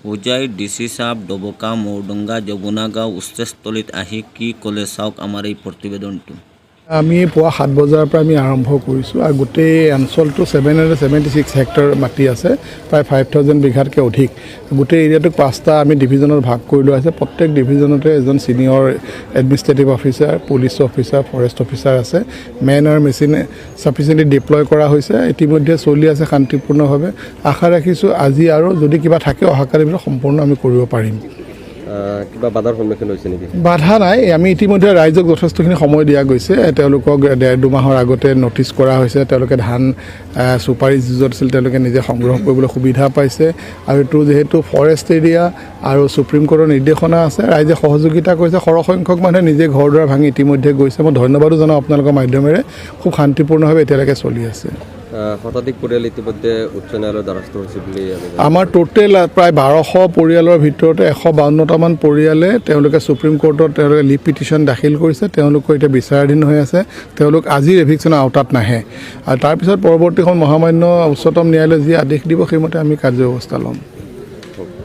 হোজাইৰ ডিচি সাহেব ডবকা মৌডঙ্গা যমুনা গাঁও উচ্চস্থলীত আহি কি ক'লে চাওক আমাৰ এই প্ৰতিবেদনটো। আমি পুৱা 7 বজাৰ পৰা আমি আৰম্ভ কৰিছোঁ আৰু গোটেই অঞ্চলটো 776 হেক্টৰ মাটি আছে, প্ৰায় 5000 বিঘাতকৈ অধিক। গোটেই এৰিয়াটোক 5টা আমি ডিভিজনত ভাগ কৰি লোৱা আছে। প্ৰত্যেক ডিভিজনতে এজন senior administrative officer, police officer, forest officer আছে। মেন আৰু মেচিন ছাফিচিয়েণ্টলি ডিপ্লয় কৰা হৈছে। ইতিমধ্যে চলি আছে শান্তিপূৰ্ণভাৱে। আশা ৰাখিছোঁ আজি আৰু যদি কিবা থাকে অহাকালিৰ ভিতৰত সম্পূৰ্ণ আমি কৰিব পাৰিম। কিবা বাধাৰ সন্মুখীন হৈছে নেকি? বাধা নাই। আমি ইতিমধ্যে ৰাইজক যথেষ্টখিনি সময় দিয়া গৈছে। তেওঁলোকক 1.5-2 মাহৰ আগতে নটিচ কৰা হৈছে। তেওঁলোকে ধান চুপাৰী য'ত আছিল তেওঁলোকে নিজে সংগ্ৰহ কৰিবলৈ সুবিধা পাইছে। আৰু এইটো যিহেতু ফৰেষ্ট এৰিয়া আৰু সুপ্ৰিম কোৰ্টৰ নিৰ্দেশনা আছে, ৰাইজে সহযোগিতা কৰিছে। সৰহসংখ্যক মানুহে নিজে ঘৰ দুৱাৰ ভাঙি ইতিমধ্যে গৈছে। মই ধন্যবাদো জনাওঁ আপোনালোকৰ মাধ্যমেৰে। খুব শান্তিপূৰ্ণভাৱে এতিয়ালৈকে চলি আছে। শতাধিক পৰিয়াল ইতিমধ্যে উচ্চ ন্যায়ালয়ৰ দ্বাৰস্থ হৈছে বুলি আমাৰ টোটেল প্ৰায় 1200 পৰিয়ালৰ ভিতৰতে 152টামান পৰিয়ালে তেওঁলোকে সুপ্ৰিম কোৰ্টত তেওঁলোকে লিভ পিটিশ্যন দাখিল কৰিছে। তেওঁলোকৰ এতিয়া বিচাৰাধীন হৈ আছে। তেওঁলোক আজিৰ এভিকশ্যনৰ আওতাত নাহে আৰু তাৰপিছত পৰৱৰ্তী মহামান্য উচ্চতম ন্যায়ালয়ে যি আদেশ দিব সেইমতে আমি কাৰ্যব্যৱস্থা ল'ম।